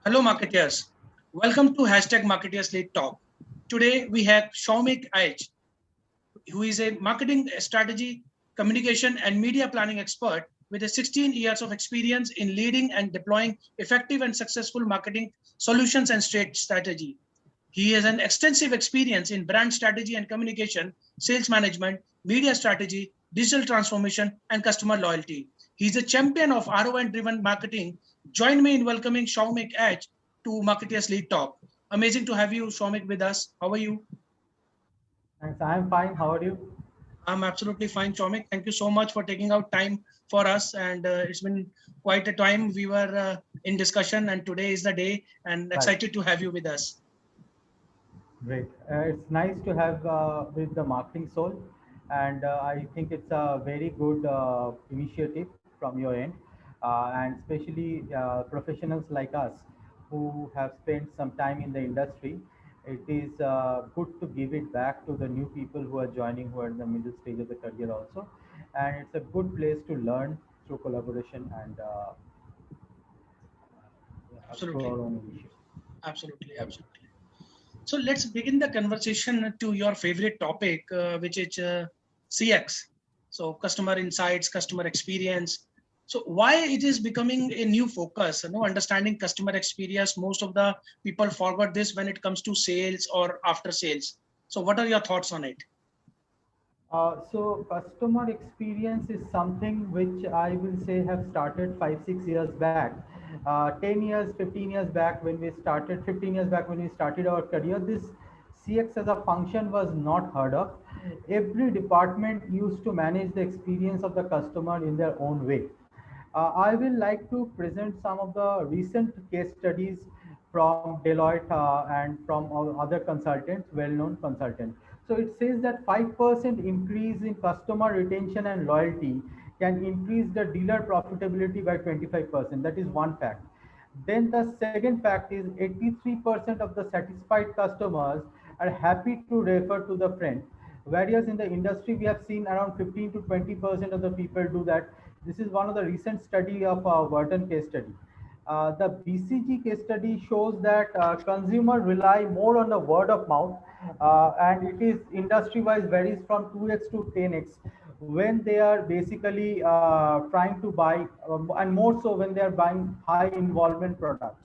Hello, marketeers. Welcome to hashtag Marketeers Lead Talk. Today we have Shaumik Aij, who is a marketing strategy, communication, and media planning expert with a 16 years of experience in leading and deploying effective and successful marketing solutions and strategy. He has an extensive experience in brand strategy and communication, sales management, media strategy, digital transformation, and customer loyalty. He's a champion of ROI-driven marketing. Join me in welcoming Shaumik Edge to Marketeers Lead Talk. Amazing to have you, Shaumik, with us. How are you? Thanks. I'm fine. How are you? I'm absolutely fine, Shaumik. Thank you so much for taking out time for us. And it's been quite a time. We were in discussion, and today is the day, and Right. excited to have you with us. Great. It's nice to have with the Marketing Soul, and I think it's a very good initiative from your end, and especially professionals like us who have spent some time in the industry. It is good to give it back to the new people who are joining, who are in the middle stage of the career also, and it's a good place to learn through collaboration and explore Absolutely. our own issues. Absolutely. Right. Absolutely. So let's begin the conversation to your favorite topic, which is CX. So customer insights, customer experience. So why it is becoming a new focus? Understanding customer experience. Most of the people forgot this when it comes to sales or after sales. So what are your thoughts on it? So customer experience is something which I will say have started 5, 6 years back. 10 years, 15 years back when we started, 15 years back when we started our career, this CX as a function was not heard of. Every department used to manage the experience of the customer in their own way. I will like to present some of the recent case studies from Deloitte and from other consultants, well-known consultants. So it says that 5% increase in customer retention and loyalty can increase the dealer profitability by 25%. That is one fact. Then the second fact is 83% of the satisfied customers are happy to refer to the friend. Whereas in the industry, we have seen around 15 to 20% of the people do that. This is one of the recent study of Wharton case study. The BCG case study shows that consumer rely more on the word of mouth, and it is industry-wise varies from 2x to 10x when they are basically trying to buy, and more so when they are buying high involvement products,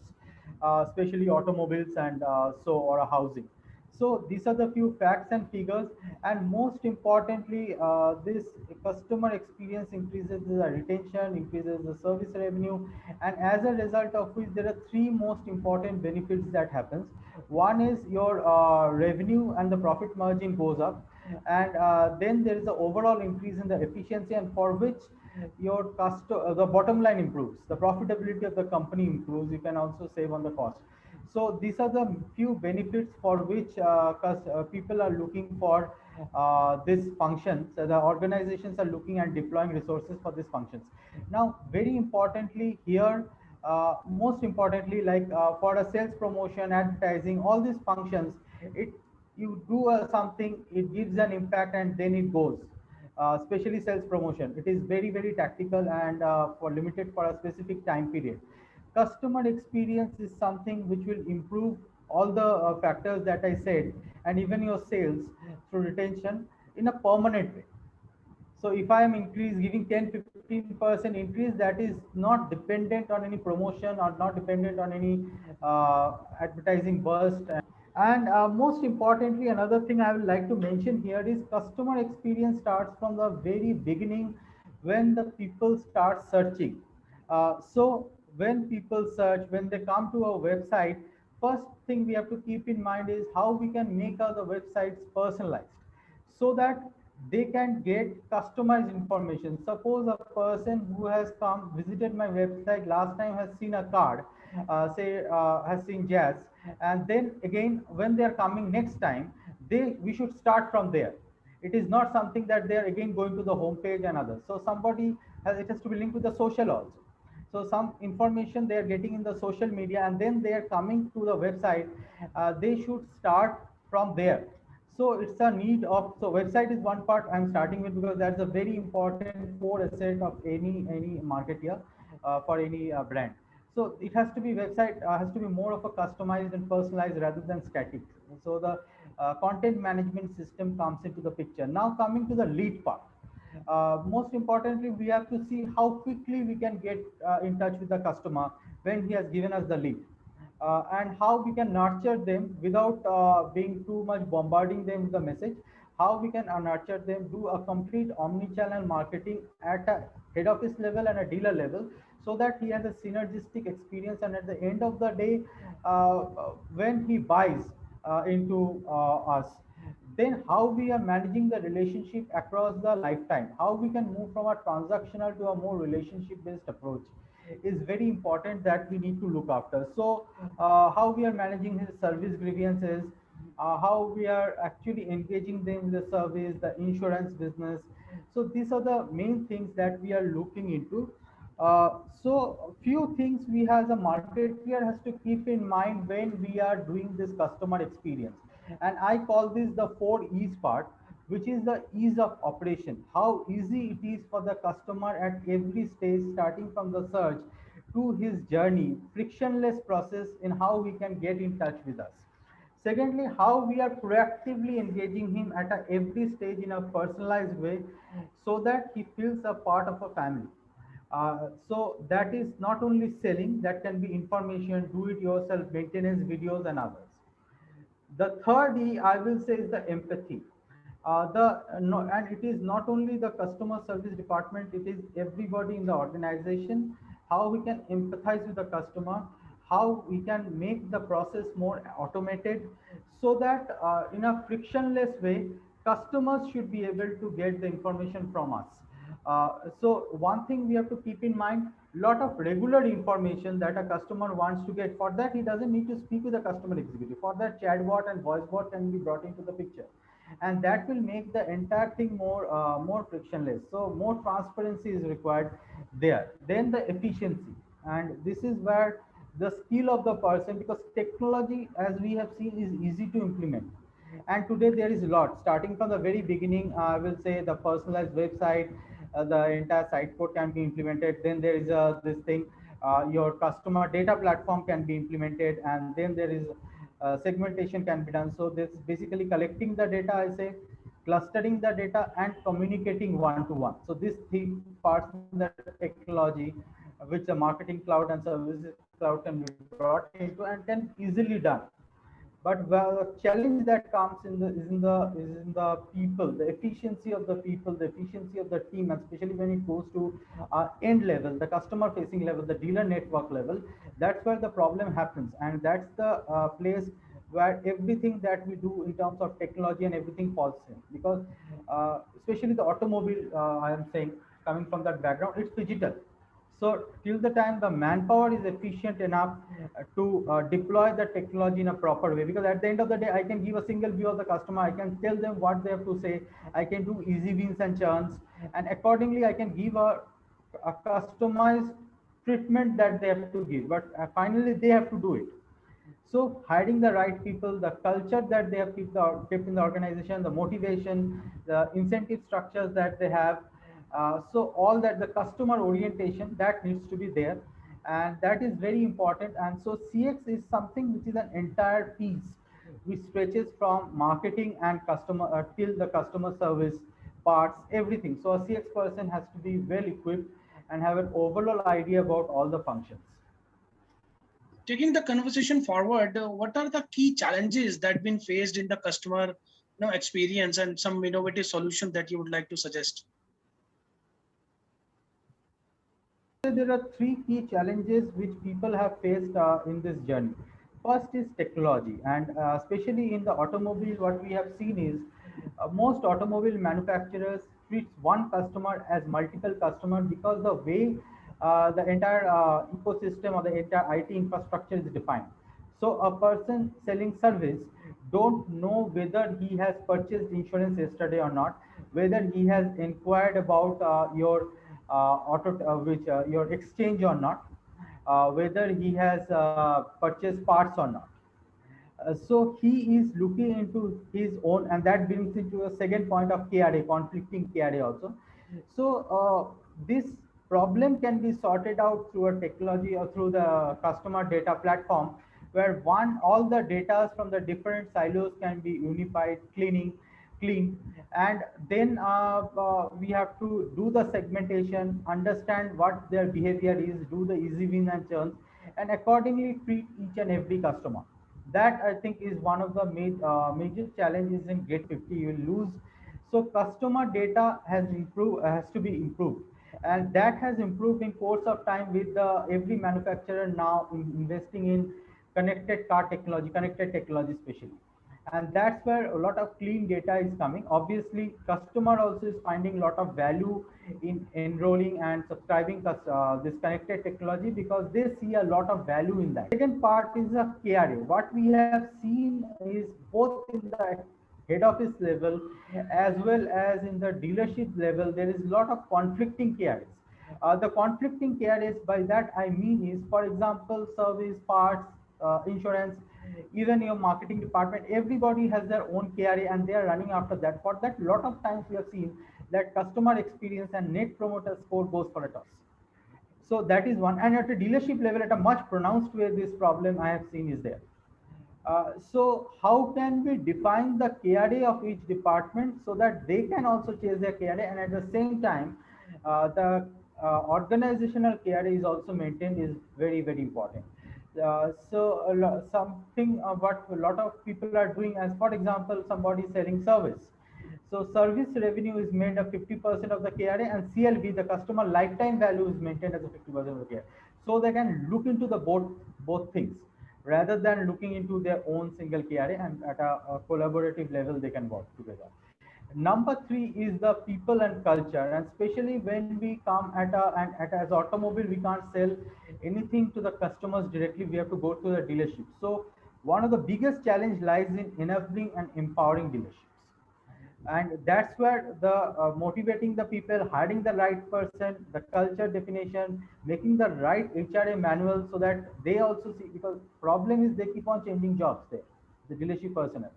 especially automobiles and or a housing. So these are the few facts and figures, and most importantly, this customer experience increases the retention, increases the service revenue, and as a result of which there are three most important benefits that happens. One is your revenue and the profit margin goes up, and then there is the overall increase in the efficiency, and for which your the bottom line improves, the profitability of the company improves. You can also save on the cost. So these are the few benefits for which people are looking for these functions. The organizations are looking and deploying resources for these functions. Now, very importantly here, most importantly, like for a sales promotion, advertising, all these functions, it you do something, it gives an impact, and then it goes. Especially sales promotion, it is very very tactical and for limited for a specific time period. Customer experience is something which will improve all the factors that I said, and even your sales through retention in a permanent way. So if I am giving 10-15% increase, that is not dependent on any promotion or not dependent on any advertising burst. And most importantly, another thing I would like to mention here is customer experience starts from the very beginning when the people start searching. So when people search, when they come to our website, first thing we have to keep in mind is how we can make our the websites personalized so that they can get customized information. Suppose a person who has come visited my website last time has seen a card, say has seen jazz, and then again when they are coming next time, they we should start from there. It is not something that they are again going to the home page and others. So somebody has, it has to be linked with the social also. So some information they are getting in the social media, and then they are coming to the website. They should start from there. So it's a need of, so website is one part I'm starting with because that's a very important core asset of any marketeer for any brand. So it has to be website has to be more of a customized and personalized rather than static. So the content management system comes into the picture. Now coming to the lead part. Most importantly, we have to see how quickly we can get in touch with the customer when he has given us the lead, and how we can nurture them without being too much bombarding them with the message. How we can nurture them, do a complete omni-channel marketing at a head office level and a dealer level, so that he has a synergistic experience, and at the end of the day, when he buys into us, then how we are managing the relationship across the lifetime, how we can move from a transactional to a more relationship based approach is very important, that we need to look after. So how we are managing his service grievances, how we are actually engaging them in the service, the insurance business. So these are the main things that we are looking into. So few things we as a marketer has to keep in mind when we are doing this customer experience, and I call this the 4 E's part, which is the ease of operation. How easy it is for the customer at every stage, starting from the search to his journey, frictionless process in how he can get in touch with us. Secondly, how we are proactively engaging him at every stage in a personalized way, so that he feels a part of a family. So that is not only selling, that can be information, do it yourself, maintenance videos, and others. The third E I will say is the empathy. The no, and it is not only the customer service department; it is everybody in the organization. How we can empathize with the customer, how we can make the process more automated, so that in a frictionless way, customers should be able to get the information from us. So one thing we have to keep in mind, lot of regular information that a customer wants to get. For that, he doesn't need to speak with the customer executive. For that, chatbot and voice bot can be brought into the picture, and that will make the entire thing more frictionless. So more transparency is required there. Then the efficiency, and this is where the skill of the person, because technology, as we have seen, is easy to implement, and today there is a lot, starting from the very beginning. I will say the personalized website, the entire site code can be implemented. Then there is this thing, your customer data platform can be implemented, and then there is segmentation can be done. So this basically collecting the data, I say, clustering the data, and communicating one to one. So these three parts in the technology, which the marketing cloud and services cloud can be brought into and can easily done. But the challenge that comes in the is in the people, the efficiency of the people, the efficiency of the team, and especially when it goes to end level, the customer facing level, the dealer network level. That's where the problem happens, and that's the place where everything that we do in terms of technology and everything falls in. Because especially the automobile, I am saying, coming from that background, it's digital. So till the time the manpower is efficient enough to deploy the technology in a proper way, because at the end of the day, I can give a single view of the customer. I can tell them what they have to say. I can do easy wins and churns, and accordingly, I can give a customized treatment that they have to give. But finally, they have to do it. So hiring the right people, the culture that they have kept in the organization, the motivation, the incentive structures that they have. So all that, the customer orientation, that needs to be there, and that is very important. And so CX is something which is an entire piece, which stretches from marketing and customer till the customer service parts, everything. So a CX person has to be well equipped and have an overall idea about all the functions. Taking the conversation forward, what are the key challenges that been faced in the customer experience, and some innovative solution that you would like to suggest? There are three key challenges which people have faced in this journey. First is technology, and especially in the automobile, what we have seen is most automobile manufacturers treats one customer as multiple customers, because the way the entire ecosystem or the entire IT infrastructure is defined. So a person selling service don't know whether he has purchased insurance yesterday or not, whether he has inquired about your your exchange or not, whether he has purchased parts or not. So he is looking into his own, and that brings into a second point of KRA, conflicting KRA also. So this problem can be sorted out through a technology or through the customer data platform, where all the data from the different silos can be unified, cleaned, and then we have to do the segmentation, understand what their behavior is, do the easy win and churns, and accordingly treat each and every customer. That I think is one of the major challenges in Gate 50. You lose. So customer data has to be improved, and that has improved in course of time with every manufacturer now investing in connected technology especially. And that's where a lot of clean data is coming. Obviously, customer also is finding a lot of value in enrolling and subscribing this connected technology, because they see a lot of value in that. Second part is a KRA. What we have seen is both in the head office level as well as in the dealership level, there is a lot of conflicting KRAs. The conflicting KRAs, by that I mean is, for example, service, parts, insurance, even your marketing department, everybody has their own KRA and they are running after that. For that, lot of times we have seen that customer experience and net promoter score goes for a toss. So that is one. And at a dealership level, at a much pronounced way, this problem I have seen is there. So how can we define the KRA of each department so that they can also chase their KRA, and at the same time, the organizational KRA is also maintained is very, very important. Something what a lot of people are doing, as for example, somebody selling service. So service revenue is made of 50% of the KRA, and CLV, the customer lifetime value, is maintained as a 50% of the KRA. So they can look into the both things rather than looking into their own single KRA, and at a collaborative level they can work together. Number three is the people and culture, and especially when we come as automobile, we can't sell anything to the customers directly. We have to go to the dealership. So one of the biggest challenge lies in enabling and empowering dealerships, and that's where the motivating the people, hiring the right person, the culture definition, making the right HRA manual, so that they also see, because problem is they keep on changing jobs there, the dealership personnel,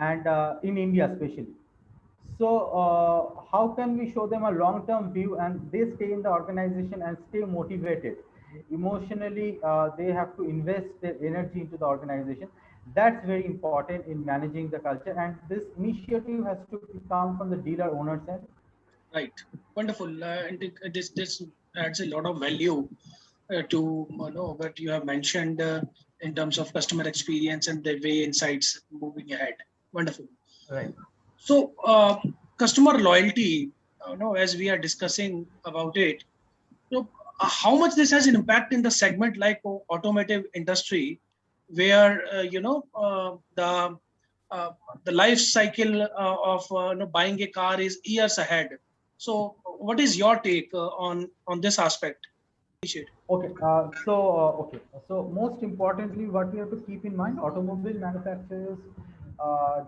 and in India especially. So how can we show them a long-term view and they stay in the organization and stay motivated? Emotionally, they have to invest their energy into the organization. That's very important in managing the culture. And this initiative has to come from the dealer owners end. Right. Wonderful. And this adds a lot of value to what you have mentioned in terms of customer experience and the way insights moving ahead. Wonderful. Right. So customer loyalty, as we are discussing about it, how much this has an impact in the segment like automotive industry, where the life cycle of buying a car is years ahead. So what is your take on this aspect? Okay, okay. So most importantly, what we have to keep in mind, automobile manufacturers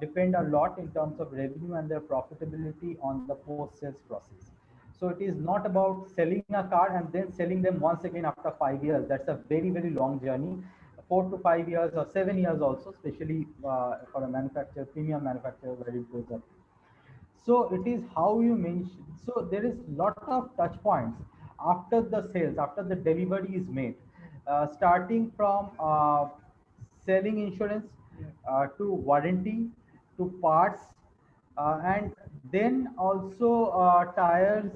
depend a lot in terms of revenue and their profitability on the post-sales process. So it is not about selling a car and then selling them once again after 5 years. That's a very, very long journey, 4 to 5 years or 7 years also, especially for a manufacturer, premium manufacturer, where it goes up. So it is how you mention. So there is lot of touch points after the sales, after the delivery is made, starting from selling insurance to warranty to parts, and then also tires,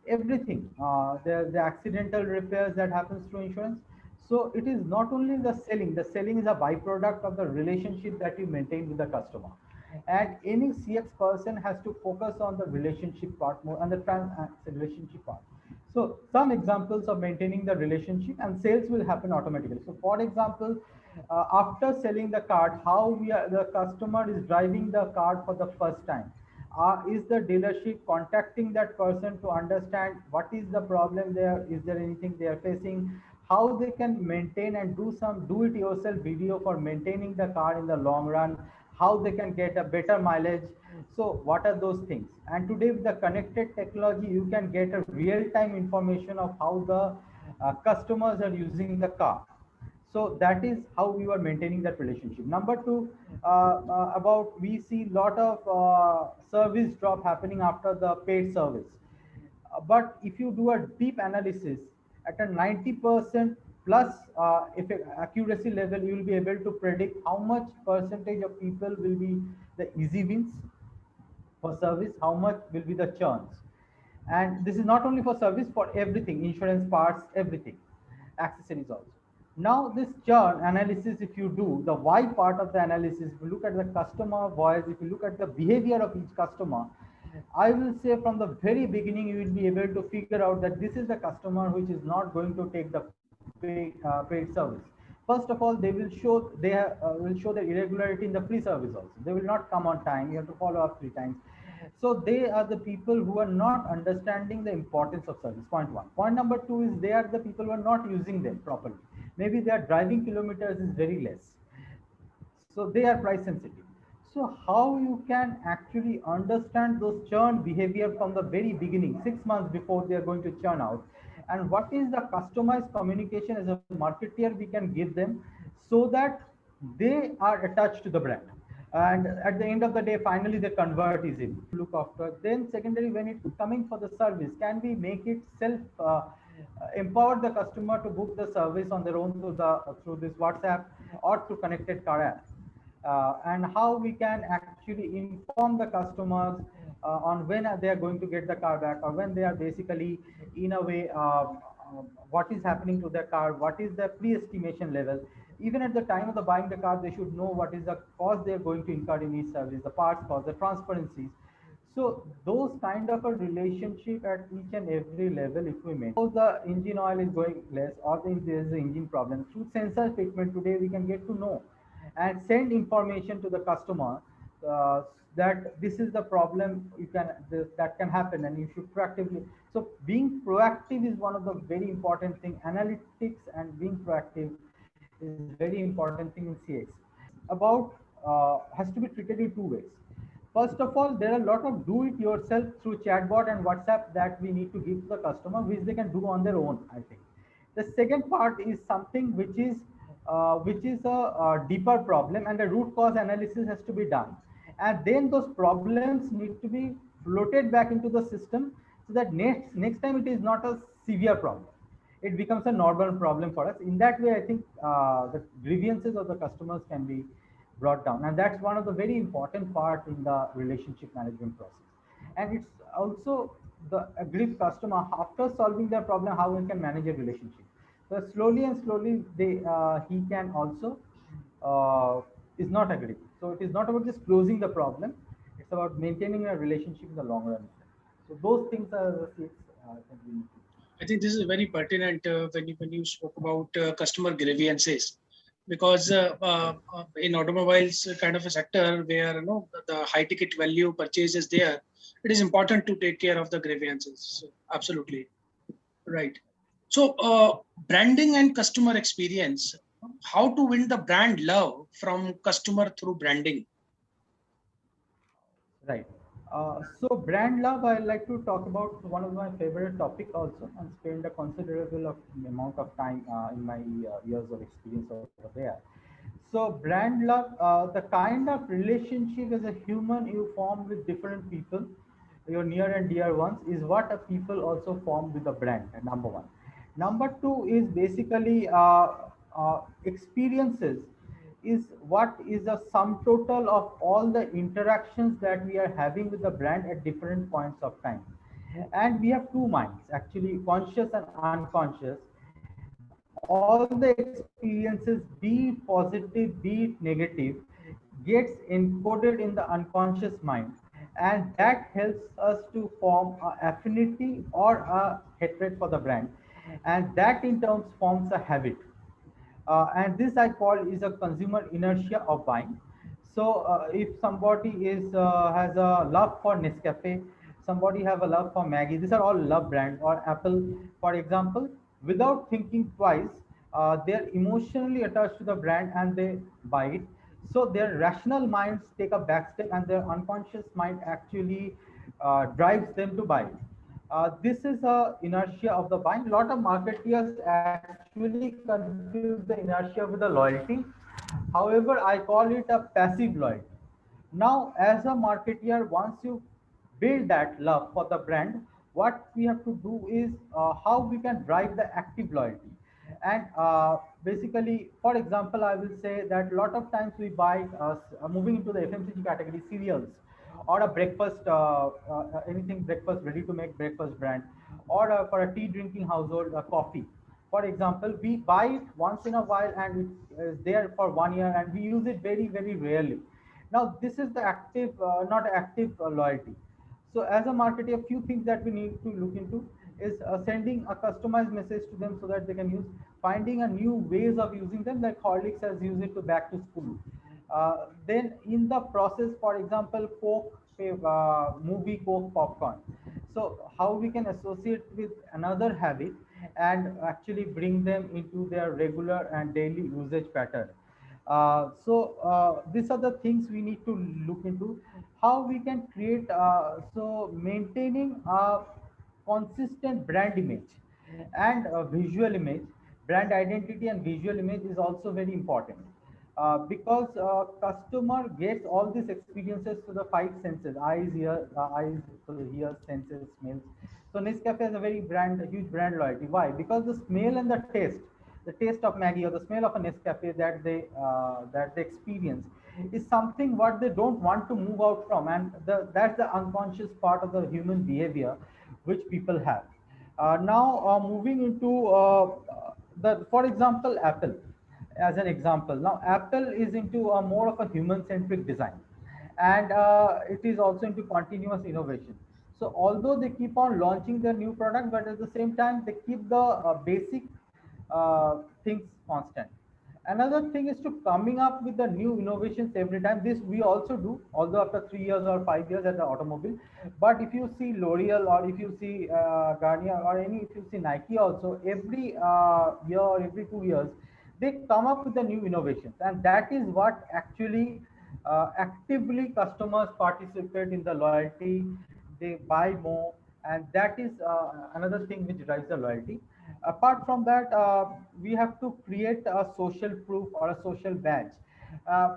everything. The accidental repairs that happens through insurance. So it is not only the selling. The selling is a byproduct of the relationship that you maintain with the customer. And any CX person has to focus on the relationship part more, and the relationship part. So some examples of maintaining the relationship, and sales will happen automatically. So for example, after selling the card, how the customer is driving the card for the first time. Is the dealership contacting that person to understand what is the problem there? Is there anything they are facing? How they can maintain and do some do-it-yourself video for maintaining the car in the long run? How they can get a better mileage? So what are those things? And today with the connected technology, you can get a real-time information of how the customers are using the car. So that is how we are maintaining that relationship. Number two, we see lot of service drop happening after the paid service. But if you do a deep analysis at a 90% plus accuracy level, you will be able to predict how much percentage of people will be the easy wins for service, how much will be the churns. And this is not only for service, for everything, insurance parts, everything, accessories also. Now this churn analysis, if you do the why part of the analysis, if you look at the customer voice, if you look at the behavior of each customer, I will say from the very beginning, you will be able to figure out that this is the customer which is not going to take the paid service. First of all, will show the irregularity in the free service also. They will not come on time. You have to follow up 3 times. So they are the people who are not understanding the importance of service. Point one. Point number two is they are the people who are not using them properly. Maybe their driving kilometers is very less, so they are price sensitive. So how you can actually understand those churn behavior from the very beginning, 6 months before they are going to churn out, and what is the customized communication as a marketeer we can give them, so that they are attached to the brand, and at the end of the day finally they convert easily. Look after then secondary, when it's coming for the service, can we make it self empower the customer to book the service on their own through this WhatsApp or through connected car app, and how we can actually inform the customers on when they are going to get the car back, or when they are basically in a way what is happening to their car, what is the pre-estimation level. Even at the time of the buying the car, they should know what is the cost they are going to incur in each service, the parts cost, the transparencies. So those kind of a relationship at each and every level, if we maintain. So the engine oil is going less, or there is an engine problem. Through sensor treatment today, we can get to know and send information to the customer uh, that this is the problem that can happen, and you should proactively. So being proactive is one of the very important thing. Analytics and being proactive is very important thing in CX. About has to be treated in 2 ways. First of all, there are a lot of do it yourself through chatbot and WhatsApp that we need to give to the customer, which they can do on their own, I think. The second part is something which is a deeper problem, and the root cause analysis has to be done. And then those problems need to be floated back into the system, so that next time it is not a severe problem, it becomes a normal problem for us. In that way, I think the grievances of the customers can be brought down, and that's one of the very important part in the relationship management process. And it's also the aggrieved customer, after solving their problem, how we can manage a relationship. So slowly and slowly he can also uh, is not aggrieved. So it is not about just closing the problem, it's about maintaining a relationship in the long run. So those things are the things that we need to. I think this is very pertinent when you spoke about customer grievances, because in automobiles kind of a sector where the high ticket value purchase is there, it is important to take care of the grievances. So, absolutely right. So branding and customer experience. How to win the brand love from customer through branding? Right. So brand love, I like to talk about one of my favorite topic also, and spend a considerable amount of time in my years of experience over there. So brand love, the kind of relationship as a human you form with different people, your near and dear ones, is what a people also form with the brand. Number one. Number two is basically experiences is what is a sum total of all the interactions that we are having with the brand at different points of time. And we have two minds, actually, conscious and unconscious. All the experiences, be it positive, be it negative, gets encoded in the unconscious mind, and that helps us to form a affinity or a hatred for the brand, and that in turn forms a habit. And this I call is a consumer inertia of buying. So if somebody is has a love for Nescafe, somebody have a love for Maggie, these are all love brands, or Apple, for example, without thinking twice, they're emotionally attached to the brand and they buy it. So their rational minds take a backstep, and their unconscious mind actually drives them to buy it. This is a inertia of the buying. A lot of marketeers actually confuse the inertia with the loyalty. However, I call it a passive loyalty. Now, as a marketeer, once you build that love for the brand, What we have to do is how we can drive the active loyalty. And basically, for example, I will say that a lot of times we buy, moving into the FMCG category, cereals or a breakfast, anything breakfast, ready to make breakfast brand, or for a tea drinking household, coffee. For example, we buy it once in a while and it is there for 1 year and we use it very, very rarely. Now, this is the active, not active loyalty. So as a marketer, a few things that we need to look into is sending a customized message to them so that they can use, finding a new ways of using them, like Horlicks has used it to back to school. Then in the process, for example, Coke, movie Coke popcorn. So how we can associate with another habit and actually bring them into their regular and daily usage pattern. These are the things we need to look into. How we can create, maintaining a consistent brand image and visual image, brand identity and visual image is also very important. Because customer gets all these experiences to the five senses: eyes, ears, senses, smells. So Nescafe has a very brand, a huge brand loyalty. Why? Because the smell and the taste of Maggie or the smell of a Nescafe that they experience is something what they don't want to move out from, and that's the unconscious part of the human behavior which people have. Now, moving into for example, Apple as an example. Now, Apple is into a more of a human-centric design, and it is also into continuous innovation. So, although they keep on launching their new product, but at the same time, they keep the basic things constant. Another thing is to coming up with the new innovations every time. This we also do, although after 3 years or 5 years at the automobile. But if you see L'Oreal or if you see Garnier or if you see Nike also, every year or every 2 years, they come up with the new innovations, and that is what actually actively customers participate in the loyalty. They buy more, and that is another thing which drives the loyalty. Apart from that, we have to create a social proof or a social badge.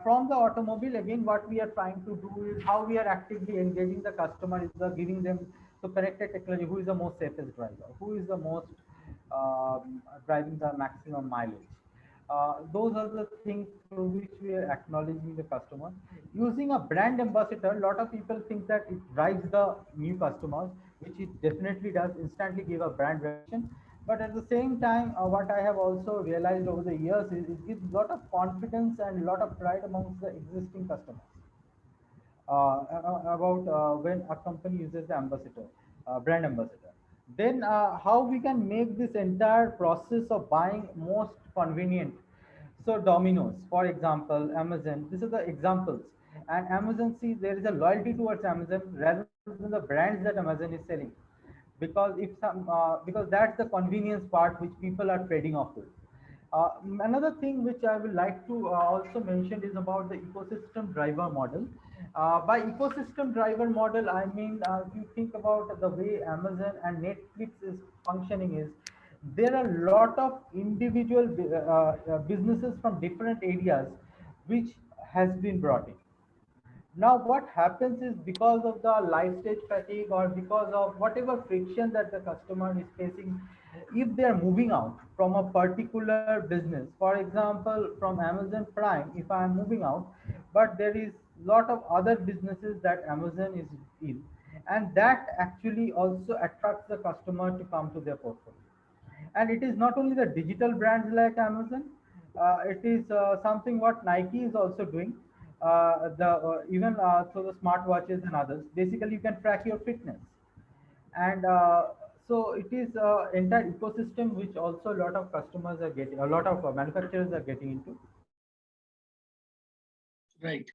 From the automobile, again, what we are trying to do is how we are actively engaging the customer is giving them the connected technology. Who is the most safest driver? Who is the most driving the maximum mileage? Those are the things through which we are acknowledging the customer. Using a brand ambassador, a lot of people think that it drives the new customers, which it definitely does, instantly give a brand recognition. But at the same time, what I have also realized over the years is it gives a lot of confidence and a lot of pride amongst the existing customers about when a company uses the ambassador, brand ambassador. Then how we can make this entire process of buying most convenient. So Domino's, for example, Amazon, these are the examples. And Amazon, see, there is a loyalty towards Amazon rather than the brands that Amazon is selling. Because that's the convenience part which people are trading off with. Another thing which I would like to also mention is about the ecosystem driver model. By ecosystem driver model, I mean, if you think about the way Amazon and Netflix is functioning is, there are a lot of individual businesses from different areas which has been brought in. Now, what happens is because of the life stage fatigue or because of whatever friction that the customer is facing, if they are moving out from a particular business, for example, from Amazon Prime, if I am moving out, but there is lot of other businesses that Amazon is in, and that actually also attracts the customer to come to their portfolio. And it is not only the digital brands like Amazon, it is something what Nike is also doing. The even so the smartwatches and others. Basically, you can track your fitness, and so it is entire ecosystem which also a lot of customers are getting, a lot of manufacturers are getting into. Right.